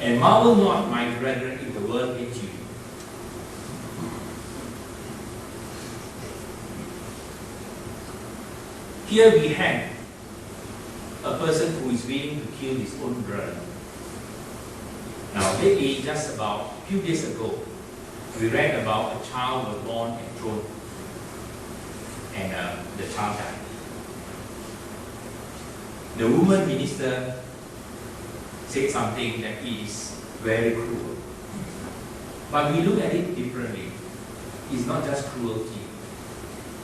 And marvel not, my brethren, if the world hate you. Here we have a person who is willing to kill his own brother. Now lately, just about a few days ago, we read about a child was born and thrown, and the child died. The woman minister said something that is very cruel. But we look at it differently. It's not just cruelty.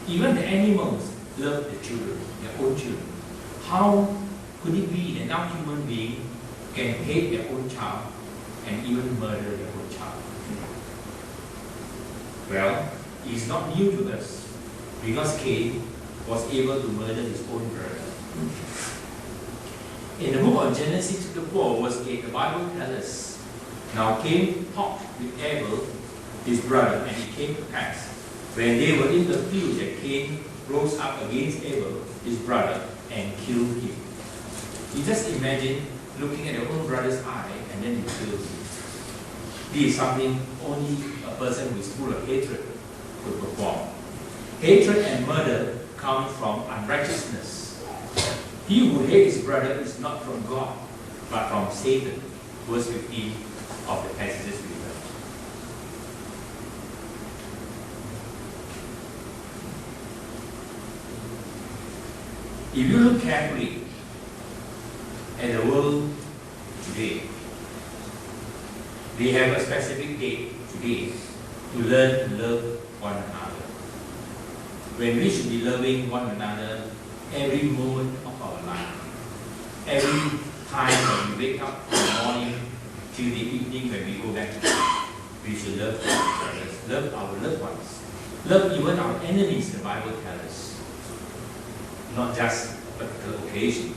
Even the animals love the children, their own children. How could it be that now human beings can hate their own child and even murder their own child? Well, it's not new to us, because Cain was able to murder his own brother. In the book of Genesis chapter 4, verse 8, the Bible tells us, now Cain talked with Abel, his brother, and it came to pass, when they were in the field, that Cain rose up against Abel, his brother, and killed him. You just imagine looking at your own brother's eye and then you kill him. This is something only a person who is full of hatred could perform. Hatred and murder come from unrighteousness. He who hates his brother is not from God, but from Satan. Verse 15 of the passages we read. If you look carefully at the world today, we have a specific date today to learn to love one another. When we should be loving one another every moment of our life. Every time when we wake up in the morning till the evening when we go back to bed, we should love our brothers, love our loved ones, love even our enemies, the Bible tells us. Not just a particular occasion.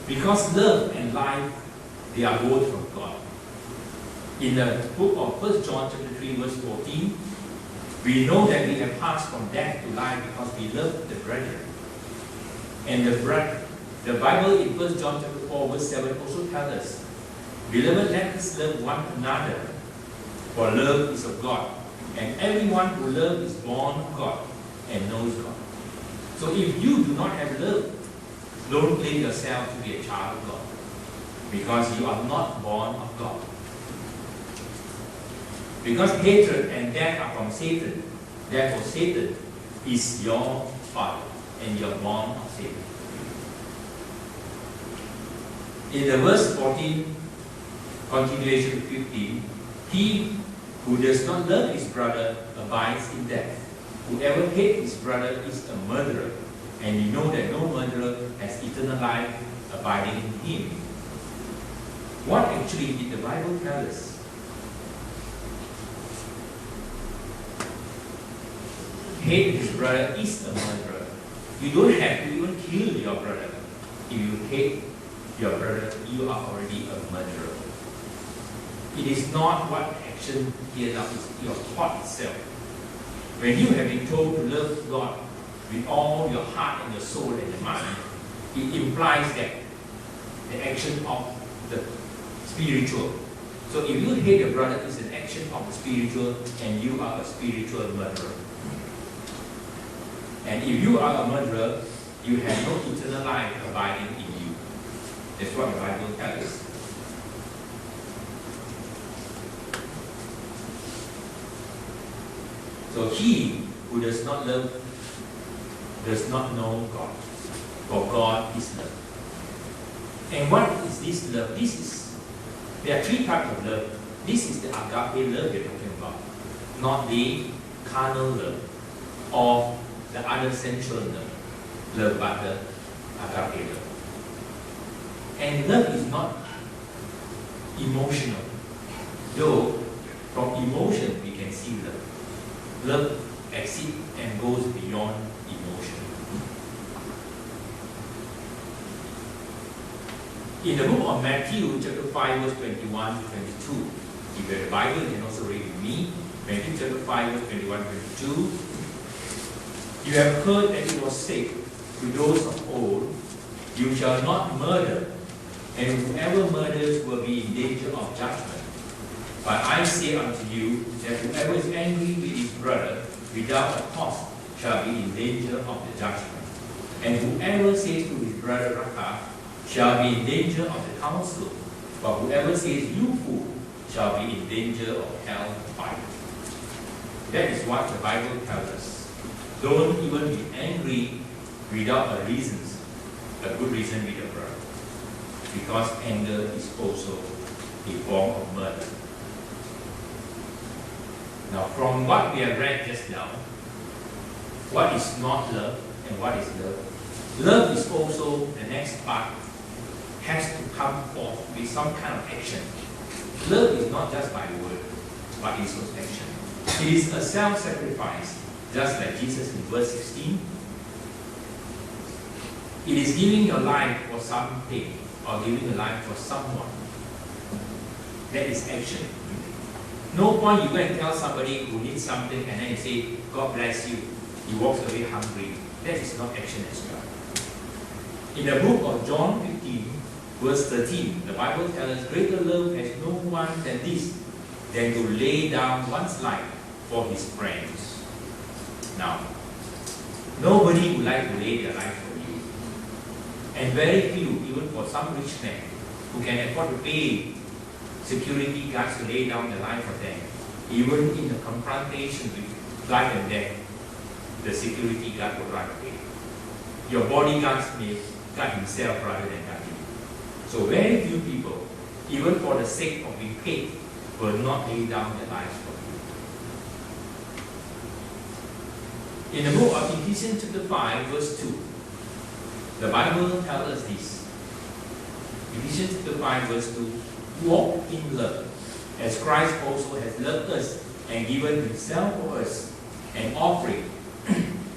Because love and life, they are both from God. In the book of 1 John chapter 3, verse 14, we know that we have passed from death to life because we love the brethren. And the Bible in 1 John chapter 4, verse 7 also tells us, beloved, let us love one another, for love is of God. And everyone who loves is born of God and knows God. So if you do not have love, don't claim yourself to be a child of God, because you are not born of God. Because hatred and death are from Satan, therefore Satan is your father, and you are born of Satan. In the verse 14, continuation 15, he who does not love his brother abides in death. Whoever hates his brother is a murderer, and you know that no murderer has eternal life abiding in him. What actually did the Bible tell us? Hate his brother is a murderer. You don't have to even kill your brother. If you hate your brother, you are already a murderer. It is not what action here now, it's your thought itself. When you have been told to love God with all your heart and your soul and your mind, it implies that the action of the spiritual. So if you hate your brother, it's an action of the spiritual, and you are a spiritual murderer. And if you are a murderer, you have no eternal life abiding in you. That's what the Bible tells us. So he who does not love does not know God, for God is love. And what is this love? There are three types of love. This is the agape love we're talking about, not the carnal love or the other sensual love, but the agape love. And love is not emotional, though from emotion we can see love. Love exceeds and goes beyond emotion. In the book of Matthew, chapter 5, verse 21 to 22, if you have the Bible, you can also read with me. Matthew chapter 5, verse 21 to 22. You have heard that it was said to those of old, you shall not murder, and whoever murders will be in But I say unto you that whoever is angry with his brother without a cause shall be in danger of the judgment. And whoever says to his brother Raka shall be in danger of the council. But whoever says you fool shall be in danger of hell fire. That is what the Bible tells us. Don't even be angry without a reason, a good reason with your brother. Because anger is also a form of murder. Now, from what we have read just now, what is not love and what is love? Love is also, the next part, has to come forth with some kind of action. Love is not just by word, but it's also action. It is a self-sacrifice, just like Jesus in verse 16. It is giving your life for something or giving your life for someone. That is action. No point you go and tell somebody who needs something and then you say, God bless you. He walks away hungry. That is not action as well. In the book of John 15, verse 13, the Bible tells us, greater love has no one than this, than to lay down one's life for his friends. Now, nobody would like to lay their life for you. And very few, even for some rich men, who can afford to pay security guards to lay down their life for them. Even in the confrontation with life and death, the security guard will run away. Your bodyguards may guard himself rather than guard you. So very few people, even for the sake of being paid, will not lay down their lives for you. In the book of Ephesians chapter 5, verse 2, the Bible tells us this. Ephesians chapter 5, verse 2, walk in love, as Christ also has loved us and given himself for us, an offering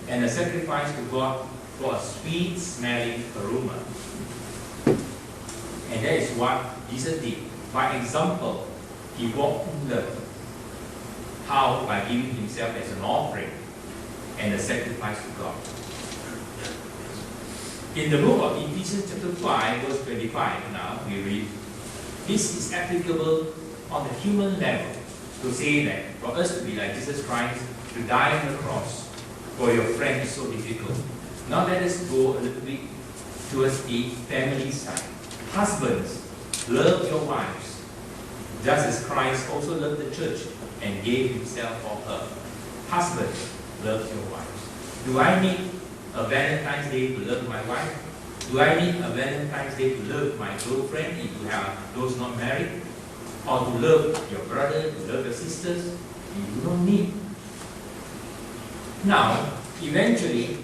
and a sacrifice to God for a sweet-smelling aroma. And that is what Jesus did. By example, he walked in love. How? By giving himself as an offering and a sacrifice to God. In the book of Ephesians chapter 5, verse 25, now we read, this is applicable on the human level to say that for us to be like Jesus Christ, to die on the cross for your friend is so difficult. Now let us go a little bit towards the family side. Husbands, love your wives, just as Christ also loved the church and gave himself for her. Husbands, love your wives. Do I need a Valentine's Day to love my wife? Do I need a Valentine's Day to love my girlfriend if you have those not married? Or to love your brother, to love your sisters? You do not need. Now, eventually,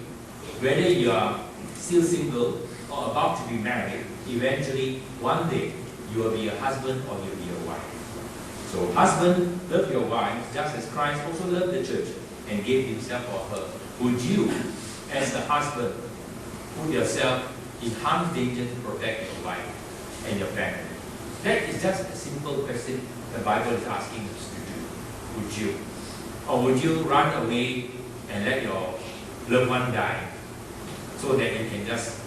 whether you are still single or about to be married, eventually, one day, you will be a husband or you will be a wife. So, husband, love your wife, just as Christ also loved the church and gave himself for her. Would you, as the husband, put yourself in harm's danger to protect your wife and your family? That is just a simple question the Bible is asking us to do. Would you? Or would you run away and let your loved one die so that you can just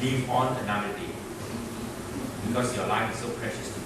live on another day? Because your life is so precious to